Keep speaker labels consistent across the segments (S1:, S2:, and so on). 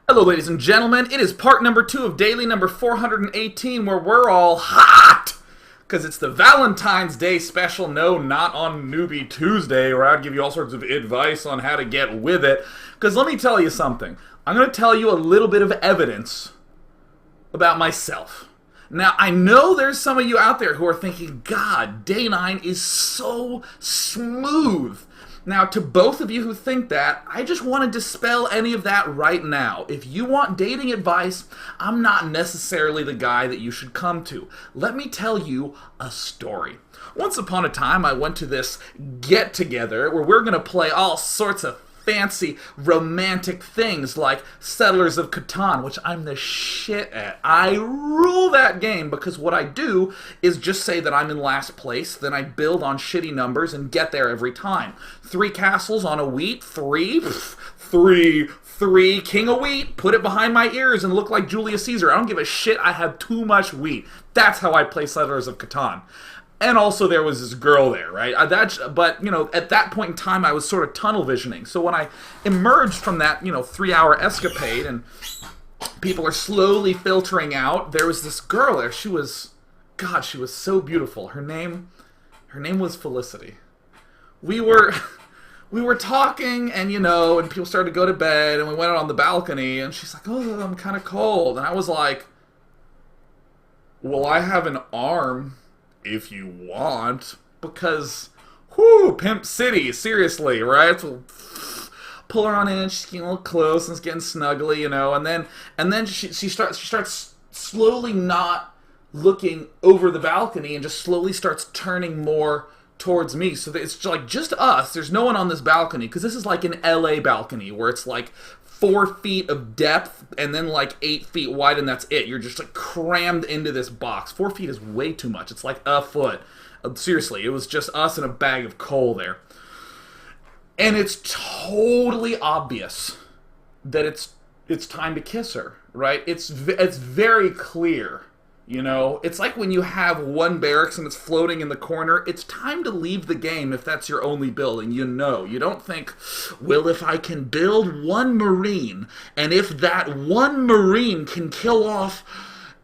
S1: Hello, ladies and gentlemen. It is part number 2 of daily number 418, where we're all hot! Because it's the Valentine's Day special. No, not on Newbie Tuesday, where I'd give you all sorts of advice on how to get with it. Because let me tell you something. I'm going to tell you a little bit of evidence about myself. Now, I know there's some of you out there who are thinking, God, day 9 is so smooth. Now, to both of you who think that, I just want to dispel any of that right now. If you want dating advice, I'm not necessarily the guy that you should come to. Let me tell you a story. Once upon a time, I went to this get-together where we're going to play all sorts of fancy, romantic things like Settlers of Catan, which I'm the shit at. I rule that game because what I do is just say that I'm in last place, then I build on shitty numbers and get there every time. 3 castles on a wheat, 3, king of wheat, put it behind my ears and look like Julius Caesar. I don't give a shit, I have too much wheat. That's how I play Settlers of Catan. And also there was this girl there, right? But, you know, at that point in time, I was sort of tunnel visioning. So when I emerged from that, 3-hour escapade and people are slowly filtering out, there was this girl there. She was so beautiful. Her name was Felicity. We were talking and, and people started to go to bed and we went out on the balcony and she's like, oh, I'm kind of cold. And I was like, well, I have an arm if you want, because, Pimp City, seriously, right? So, pull her on in, she's getting a little close, and it's getting snuggly, and then she starts slowly not looking over the balcony, and just slowly starts turning more towards me, so that it's like just us, there's no one on this balcony, because this is like an LA balcony, where it's like 4 feet of depth and then like 8 feet wide and that's it. You're just like crammed into this box. 4 feet is way too much. It's like a foot. Seriously, it was just us and a bag of coal there. And it's totally obvious that it's time to kiss her, right? It's very clear. It's like when you have one barracks and it's floating in the corner, it's time to leave the game if that's your only building, You don't think, well, if I can build one Marine, and if that one Marine can kill off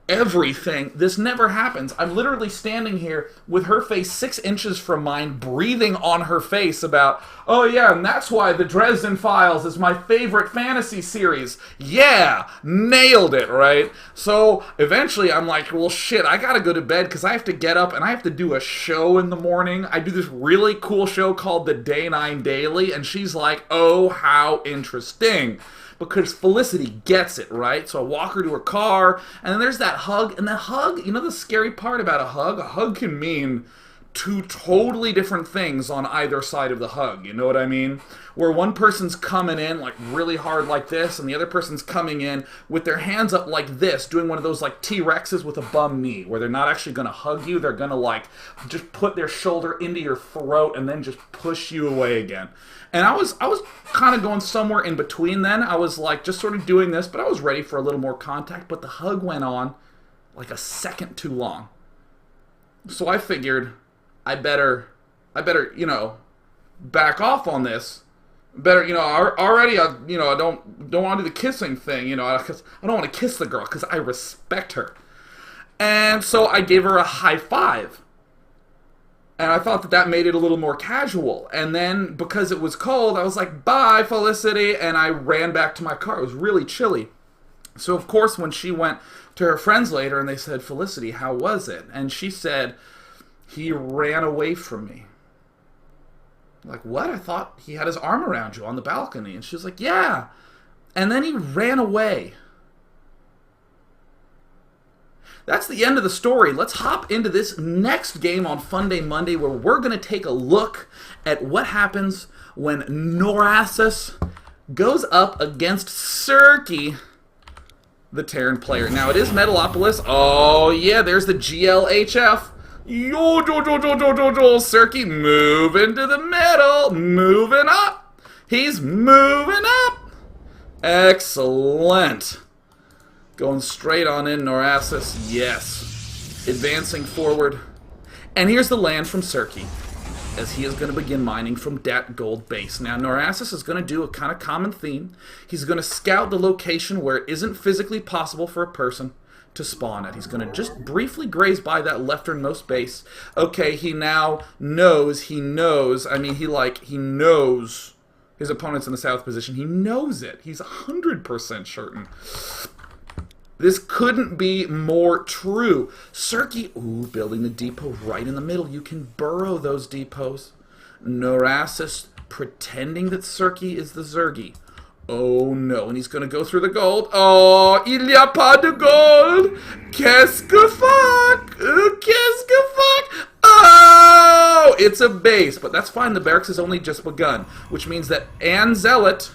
S1: everything, this never happens. I'm literally standing here with her face 6 inches from mine, breathing on her face about, oh yeah, and that's why the Dresden Files is my favorite fantasy series. Yeah, nailed it, right? So eventually I'm like, well shit, I gotta go to bed because I have to get up and I have to do a show in the morning. I do this really cool show called the Day 9 Daily, and she's like, oh, how interesting. Because Felicity gets it, right? So I walk her to her car, and then there's that hug, and that hug, the scary part about a hug can mean 2 totally different things on either side of the hug, you know what I mean? Where one person's coming in like really hard like this, and the other person's coming in with their hands up like this, doing one of those like T-Rexes with a bum knee, where they're not actually going to hug you, they're going to like just put their shoulder into your throat and then just push you away again. And I was kind of going somewhere in between then. I was like just sort of doing this, but I was ready for a little more contact, but the hug went on like a second too long. So I figured I better, back off on this. Better, already, I don't want to do the kissing thing, because I don't want to kiss the girl, because I respect her. And so I gave her a high five. And I thought that made it a little more casual. And then, because it was cold, I was like, bye, Felicity, and I ran back to my car. It was really chilly. So, of course, when she went to her friends later, and they said, Felicity, how was it? And she said, he ran away from me. Like, what? I thought he had his arm around you on the balcony. And she was like, yeah. And then he ran away. That's the end of the story. Let's hop into this next game on Funday Monday, where we're going to take a look at what happens when Norassus goes up against Circe, the Terran player. Now, it is Metalopolis. Oh, yeah, there's the GLHF. Circe moving to the middle, moving up. He's moving up. Excellent. Going straight on in, Norassus. Yes. Advancing forward. And here's the land from Circe. as he is going to begin mining from that gold base. Now, Norassus is going to do a kind of common theme. He's going to scout the location where it isn't physically possible for a person to spawn at. He's going to just briefly graze by that lefternmost base. Okay, he now knows, he knows his opponent's in the south position. He knows it. He's 100% certain. This couldn't be more true. Serki, building the depot right in the middle. You can burrow those depots. Norassus pretending that Serki is the Zergi. Oh no, and he's going to go through the gold. Oh, il y a pas de gold. Qu'est-ce que fuck? Qu'est-ce que fuck? Oh, it's a base, but that's fine. The barracks has only just begun, which means that Ann Zealot,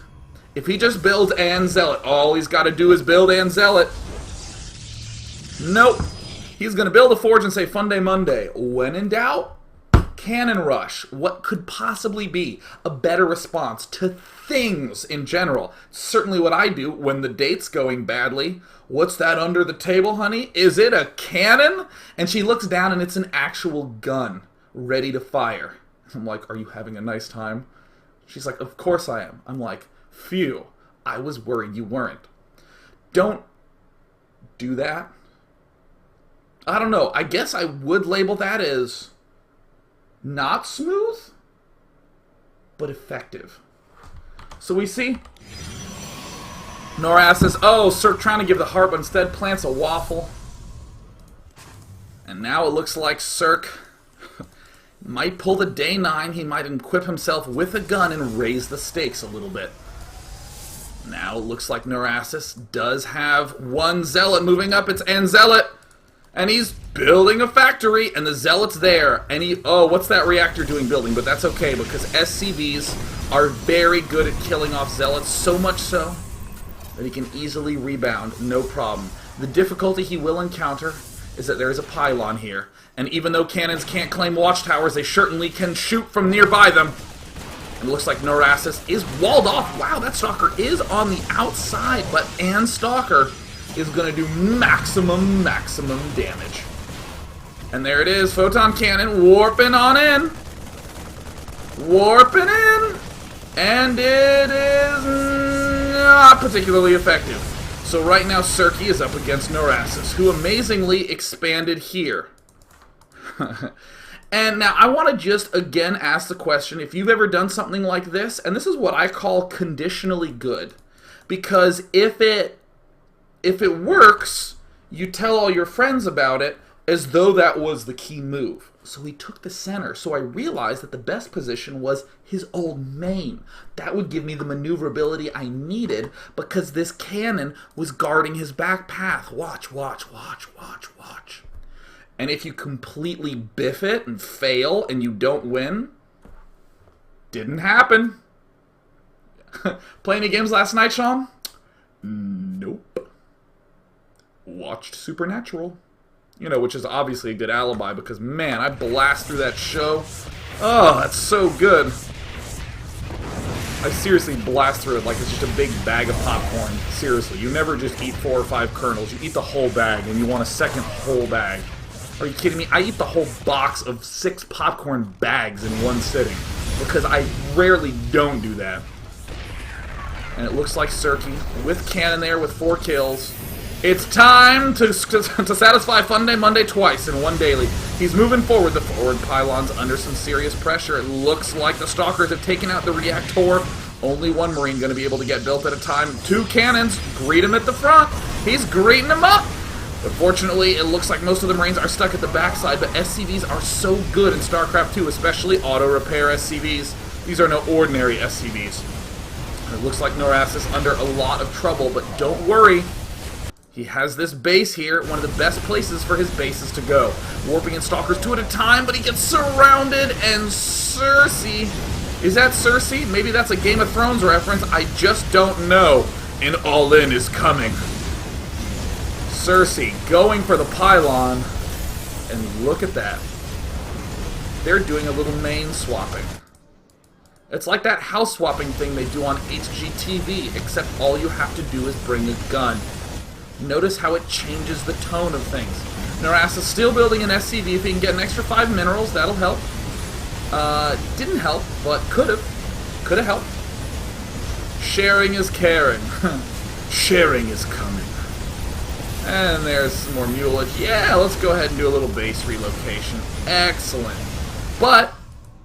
S1: if he just builds Ann Zealot, all he's got to do is build Ann Zealot. Nope. He's going to build a forge and say Funday Monday. When in doubt, cannon rush. What could possibly be a better response to things in general? Certainly what I do when the date's going badly. What's that under the table, honey? Is it a cannon? And she looks down and it's an actual gun ready to fire. I'm like, are you having a nice time? She's like, of course I am. I'm like, phew, I was worried you weren't. Don't do that. I don't know. I guess I would label that as not smooth, but effective. So we see Norassus, Cirque trying to give the heart, but instead plants a waffle. And now it looks like Cirque might pull the day 9. He might equip himself with a gun and raise the stakes a little bit. Now it looks like Norassus does have one Zealot moving up. It's Ann Zealot. And he's building a factory, and the Zealot's there. And what's that reactor doing building? But that's okay, because SCVs are very good at killing off Zealots, so much so that he can easily rebound, no problem. The difficulty he will encounter is that there is a pylon here. And even though cannons can't claim watchtowers, they certainly can shoot from nearby them. And it looks like Norassus is walled off. Wow, that Stalker is on the outside, but Ann Stalker is going to do maximum damage. And there it is, Photon Cannon warping on in. Warping in. And it is not particularly effective. So right now Serki is up against Norassus, who amazingly expanded here. And now I want to just again ask the question, if you've ever done something like this, and this is what I call conditionally good. Because if it works, you tell all your friends about it as though that was the key move. So he took the center. So I realized that the best position was his old main. That would give me the maneuverability I needed because this cannon was guarding his back path. Watch. And if you completely biff it and fail and you don't win, didn't happen. Play any games last night, Sean? Nope. Watched Supernatural. Which is obviously a good alibi because, man, I blast through that show. Oh, that's so good. I seriously blast through it like it's just a big bag of popcorn. Seriously, you never just eat 4 or 5 kernels. You eat the whole bag, and you want a second whole bag. Are you kidding me? I eat the whole box of 6 popcorn bags in one sitting because I rarely don't do that. And it looks like Serki with cannon there with 4 kills. It's time to satisfy Funday Monday twice in one daily. He's moving forward. The forward pylon's under some serious pressure. It looks like the Stalkers have taken out the reactor. Only one Marine going to be able to get built at a time. 2 cannons. Greet him at the front. He's greeting him up. But fortunately, it looks like most of the Marines are stuck at the backside, but SCVs are so good in StarCraft 2, especially auto-repair SCVs. These are no ordinary SCVs. And it looks like Norassus is under a lot of trouble, but don't worry. He has this base here, one of the best places for his bases to go. Warping in Stalkers 2 at a time, but he gets surrounded, and Cersei... Is that Cersei? Maybe that's a Game of Thrones reference, I just don't know. And All In is coming. Cersei going for the pylon, and look at that. They're doing a little main swapping. It's like that house swapping thing they do on HGTV, except all you have to do is bring a gun. Notice how it changes the tone of things. Norassus is still building an SCV. If he can get an extra 5 minerals, that'll help. Didn't help, but could have. Could have helped. Sharing is caring. Sharing is coming. And there's some more mulage. Yeah, let's go ahead and do a little base relocation. Excellent. But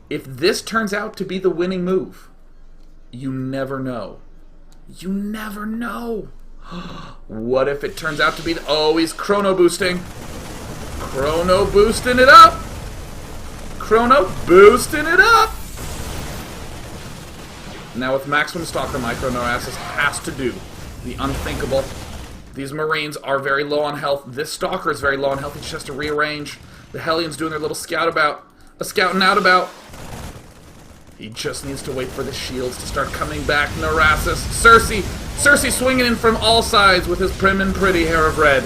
S1: if this turns out to be the winning move, you never know. You never know. What if it turns out to be oh, he's chrono boosting. Chrono boosting it up. Chrono boosting it up. Now with maximum Stalker Micro, Neurasis has to do the unthinkable. These Marines are very low on health. This Stalker is very low on health. He just has to rearrange. The Hellions doing their little scouting out about. He just needs to wait for the shields to start coming back. Neurasis. Cersei swinging in from all sides with his prim and pretty hair of red.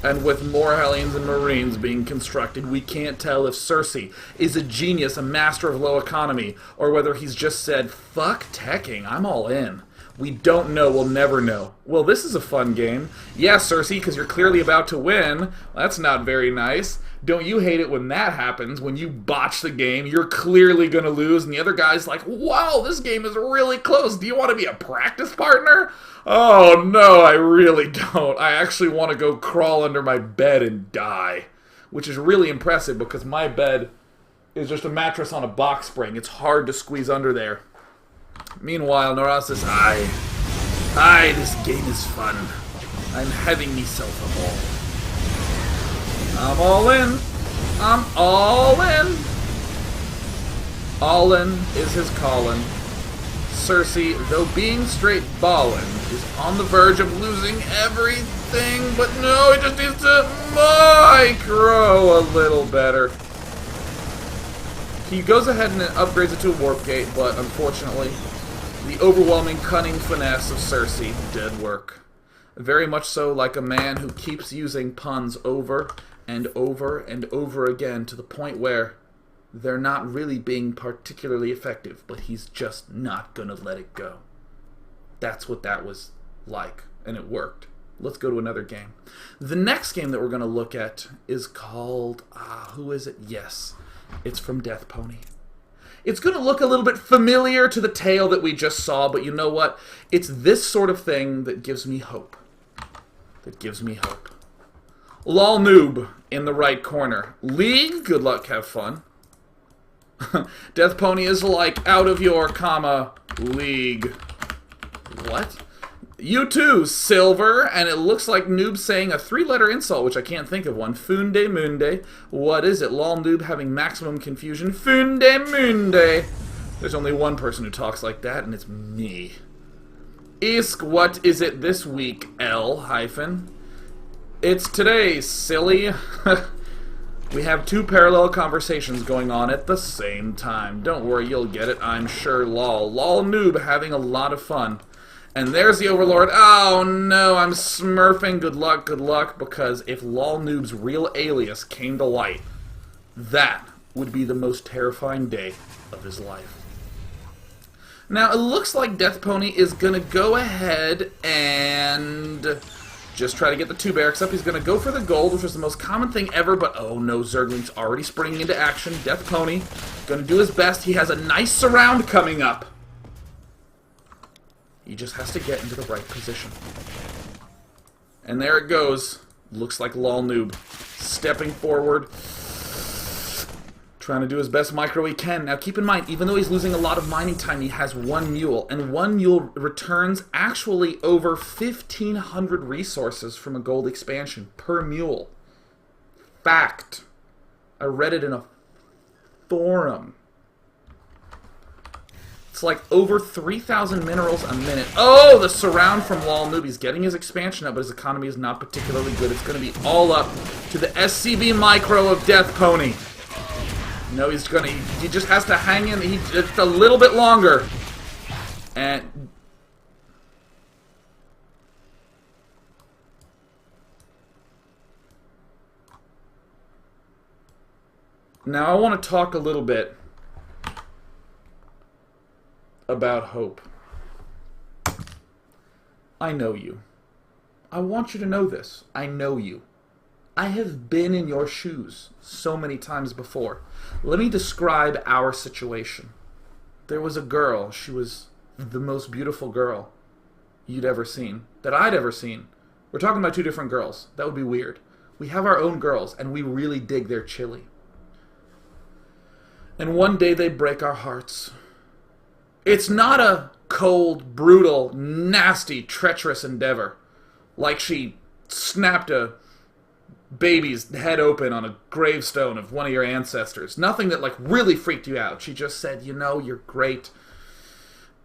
S1: And with more Hellions and Marines being constructed, we can't tell if Cersei is a genius, a master of low economy, or whether he's just said, fuck teching, I'm all in. We don't know, we'll never know. Well, this is a fun game. Yeah, Cersei, because you're clearly about to win. Well, that's not very nice. Don't you hate it when that happens, when you botch the game, you're clearly going to lose, and the other guy's like, wow, this game is really close. Do you want to be a practice partner? Oh, no, I really don't. I actually want to go crawl under my bed and die, which is really impressive because my bed is just a mattress on a box spring. It's hard to squeeze under there. Meanwhile, Neurasis, this game is fun. I'm having myself a ball. I'm all in. I'm all in. All in is his callin'. Cersei, though being straight ballin', is on the verge of losing everything, but no, he just needs to micro a little better. He goes ahead and upgrades it to a warp gate, but unfortunately, the overwhelming cunning finesse of Cersei did work. Very much so like a man who keeps using puns over and over and over again to the point where they're not really being particularly effective, but he's just not gonna let it go. That's what that was like, and it worked. Let's go to another game. The next game that we're gonna look at is called, who is it? Yes, it's from Death Pony. It's gonna look a little bit familiar to the tale that we just saw, but you know what? It's this sort of thing that gives me hope. Lol Noob in the right corner. League, good luck, have fun. Death Pony is like, out of your, league. What? You too, Silver, and it looks like Noob saying a 3-letter insult, which I can't think of one. Funday Monday. What is it? Lol Noob having maximum confusion. Funday Monday. There's only one person who talks like that, and it's me. Isk, what is it this week, L-? It's today, silly. We have 2 parallel conversations going on at the same time. Don't worry, you'll get it, I'm sure, lol. Lol Noob having a lot of fun. And there's the Overlord. Oh no, I'm smurfing. Good luck, because if Lol Noob's real alias came to light, that would be the most terrifying day of his life. Now, it looks like Death Pony is going to go ahead and just try to get the 2 barracks up. He's going to go for the gold, which is the most common thing ever, but oh no, Zergling's already springing into action. Death Pony going to do his best. He has a nice surround coming up. He just has to get into the right position. And there it goes. Looks like Lol Noob stepping forward, trying to do his best micro he can. Now keep in mind, even though he's losing a lot of mining time, he has 1 mule, and 1 mule returns actually over 1,500 resources from a gold expansion per mule. Fact. I read it in a forum. It's like over 3,000 minerals a minute. Oh, the surround from Lol Noob. He's getting his expansion up, but his economy is not particularly good. It's going to be all up to the SCB micro of Death Pony. No, he just has to hang in just a little bit longer. And now I want to talk a little bit about hope. I know you. I want you to know this. I know you. I have been in your shoes so many times before. Let me describe our situation. There was a girl. She was the most beautiful girl you'd ever seen, that I'd ever seen. We're talking about two different girls. That would be weird. We have our own girls, and we really dig their chili. And one day they break our hearts. It's not a cold, brutal, nasty, treacherous endeavor. Like she snapped a baby's head open on a gravestone of one of your ancestors. Nothing that like really freaked you out. She just said, you know, you're great,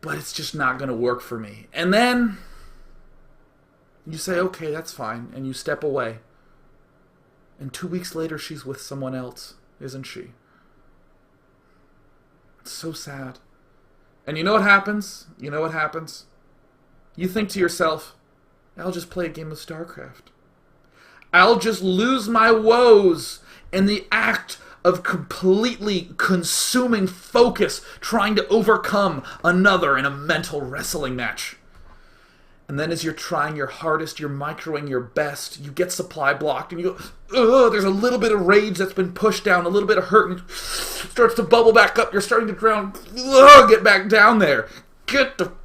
S1: but it's just not going to work for me. And then you say, okay, that's fine, and you step away. And 2 weeks later, she's with someone else, isn't she? It's so sad. And you know what happens? You know what happens? You think to yourself, I'll just play a game of StarCraft. I'll just lose my woes in the act of completely consuming focus trying to overcome another in a mental wrestling match. And then as you're trying your hardest, you're microing your best, you get supply blocked and you go, ugh, there's a little bit of rage that's been pushed down, a little bit of hurt, and it starts to bubble back up, you're starting to drown, ugh, get back down there.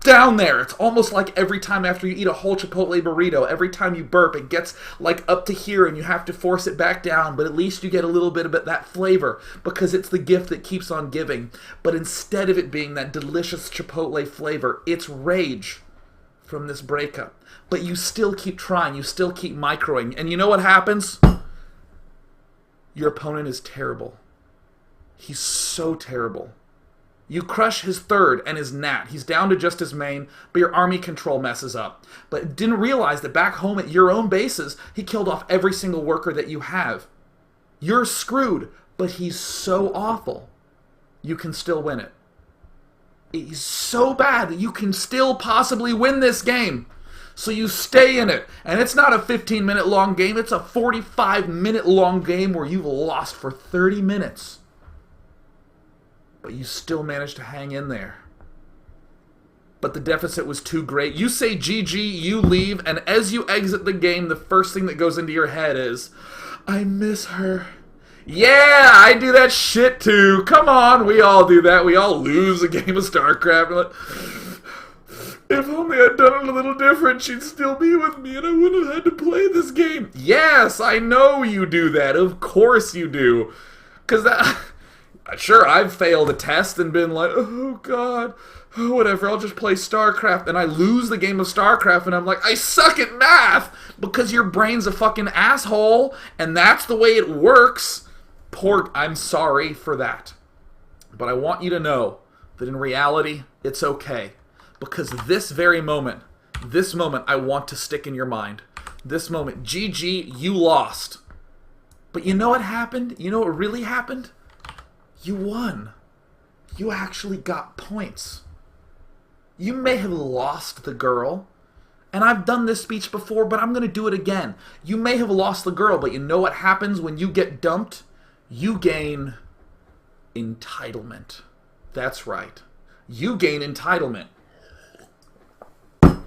S1: Down there. It's almost like every time after you eat a whole Chipotle burrito, every time you burp, it gets like up to here and you have to force it back down, but at least you get a little bit of that flavor because it's the gift that keeps on giving. But instead of it being that delicious Chipotle flavor, it's rage from this breakup. But you still keep trying, you still keep microing, and you know what happens? Your opponent is terrible. He's so terrible. You crush his third and his nat. He's down to just his main, but your army control messes up. But didn't realize that back home at your own bases, he killed off every single worker that you have. You're screwed, but he's so awful, you can still win it. He's so bad that you can still possibly win this game. So you stay in it. And it's not a 15-minute long game, it's a 45-minute long game where you've lost for 30 minutes. But you still managed to hang in there. But the deficit was too great. You say GG, you leave, and as you exit the game, the first thing that goes into your head is, I miss her. Yeah, I do that shit too. Come on, we all do that. We all lose a game of StarCraft. Like, if only I'd done it a little different, she'd still be with me and I wouldn't have had to play this game. Yes, I know you do that. Of course you do. Because that... Sure, I've failed a test and been like, oh god, oh, whatever, I'll just play StarCraft, and I lose the game of StarCraft, and I'm like, I suck at math, because your brain's a fucking asshole, and that's the way it works. I'm sorry for that. But I want you to know that in reality, it's okay. Because this very moment, I want to stick in your mind. This moment, GG, you lost. But you know what happened? You know what really happened? You won. You actually got points. You may have lost the girl, and I've done this speech before, but I'm going to do it again. You may have lost the girl, but you know what happens when you get dumped? You gain entitlement. That's right. You gain entitlement.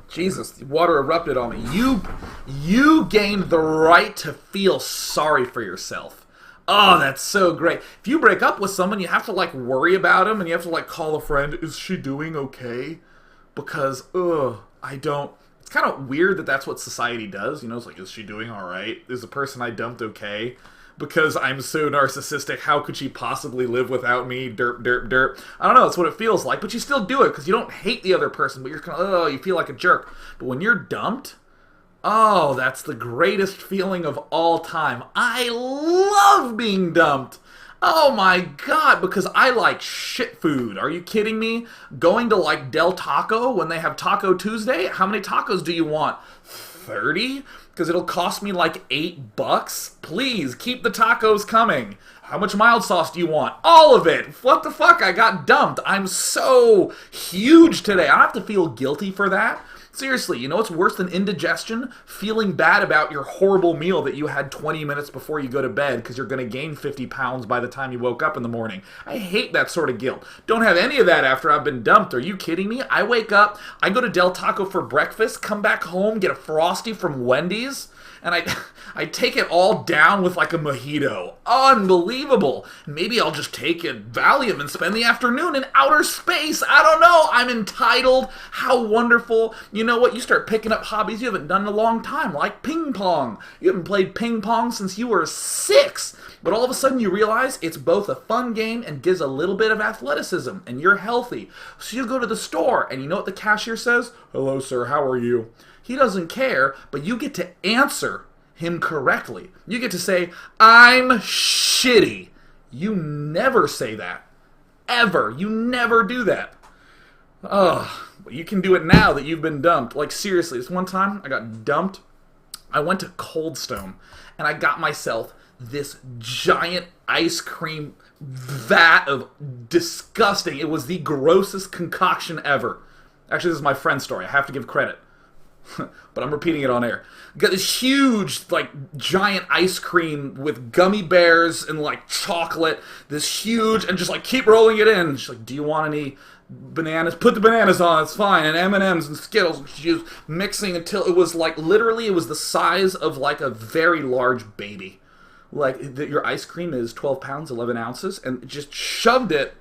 S1: Jesus, the water erupted on me. You gain the right to feel sorry for yourself. Oh, that's so great. If you break up with someone, you have to, like, worry about him, and you have to, like, call a friend, is she doing okay? Because, I don't... It's kind of weird that that's what society does, you know? It's like, is she doing alright? Is the person I dumped okay? Because I'm so narcissistic, how could she possibly live without me? Derp, derp, derp. I don't know, that's what it feels like, but you still do it, because you don't hate the other person, but you're kind of, you feel like a jerk. But when you're dumped... Oh, that's the greatest feeling of all time. I love being dumped. Oh my god, because I like shit food. Are you kidding me? Going to like Del Taco when they have Taco Tuesday? How many tacos do you want? 30? Because it'll cost me like $8? Please, keep the tacos coming. How much mild sauce do you want? All of it. What the fuck? I got dumped. I'm so huge today. I don't have to feel guilty for that. Seriously, you know what's worse than indigestion? Feeling bad about your horrible meal that you had 20 minutes before you go to bed because you're going to gain 50 pounds by the time you woke up in the morning. I hate that sort of guilt. Don't have any of that after I've been dumped. Are you kidding me? I wake up, I go to Del Taco for breakfast, come back home, get a Frosty from Wendy's, and I take it all down with like a mojito. Unbelievable. Maybe I'll just take a Valium and spend the afternoon in outer space. I don't know. I'm entitled. How wonderful. You know what? You start picking up hobbies you haven't done in a long time, like ping pong. You haven't played ping pong since you were 6. But all of a sudden you realize it's both a fun game and gives a little bit of athleticism, and you're healthy. So you go to the store, and you know what the cashier says? "Hello, sir, how are you?" He doesn't care, but you get to answer him correctly. You get to say, "I'm shitty." You never say that. Ever. You never do that. Ugh. But you can do it now that you've been dumped. Like, seriously, this one time I got dumped. I went to Cold Stone, and I got myself this giant ice cream vat of disgusting. It was the grossest concoction ever. Actually, this is my friend's story. I have to give credit. But I'm repeating it on air. Got this huge, like, giant ice cream with gummy bears and, like, chocolate. This huge, and just, like, keep rolling it in. She's like, "Do you want any bananas?" "Put the bananas on, it's fine." And M&M's and Skittles. And she was mixing until it was, like, literally it was the size of, like, a very large baby. Like, your ice cream is 12 pounds, 11 ounces, and just shoved it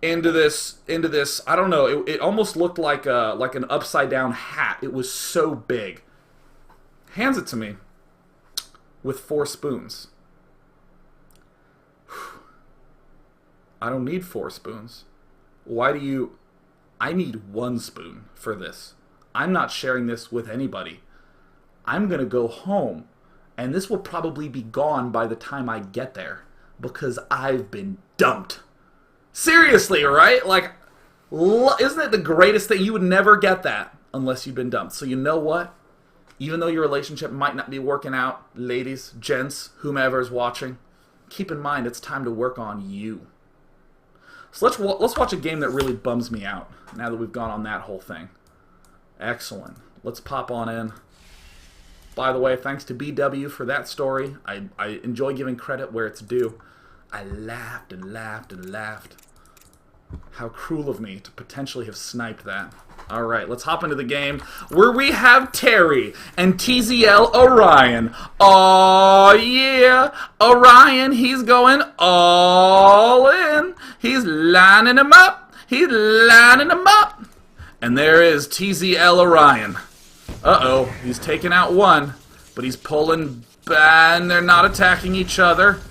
S1: into this, I don't know, it almost looked like an upside-down hat. It was so big. Hands it to me with 4 spoons. I don't need 4 spoons. Why do you... I need 1 spoon for this. I'm not sharing this with anybody. I'm going to go home. And this will probably be gone by the time I get there, because I've been dumped. Seriously, right? Like, isn't it the greatest thing? You would never get that unless you've been dumped. So you know what? Even though your relationship might not be working out, ladies, gents, whomever is watching, keep in mind it's time to work on you. So let's watch a game that really bums me out now that we've gone on that whole thing. Excellent. Let's pop on in. By the way, thanks to BW for that story. I enjoy giving credit where it's due. I laughed and laughed and laughed. How cruel of me to potentially have sniped that. Alright, let's hop into the game where we have Terry and TZL Orion. Oh yeah! Orion, he's going all in. He's lining them up. He's lining them up. And there is TZL Orion. Uh-oh, he's taking out one, but he's pulling back, and they're not attacking each other.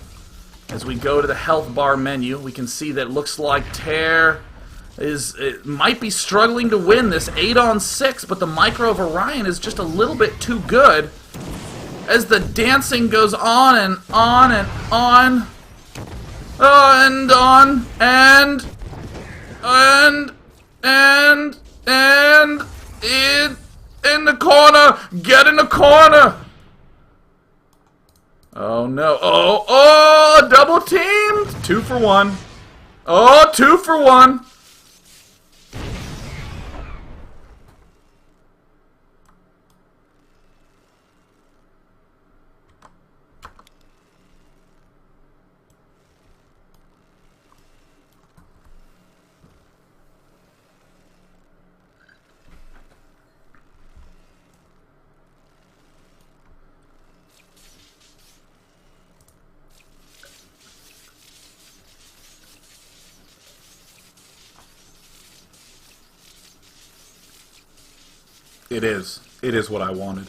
S1: As we go to the health bar menu, we can see that it looks like might be struggling to win this 8-on-6, but the micro of Orion is just a little bit too good. As the dancing goes on and on and on. And on, and in the corner! Get in the corner! Oh no. Oh, double teamed! 2 for 1. Oh, 2 for 1. It is. It is what I wanted.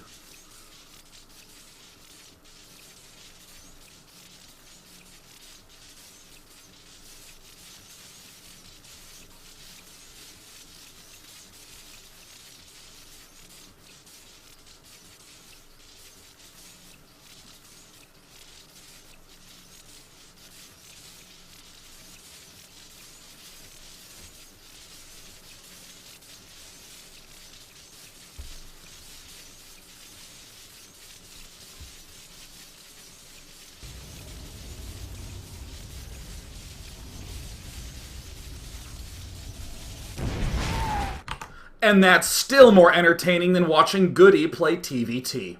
S1: And that's still more entertaining than watching Goody play TVT.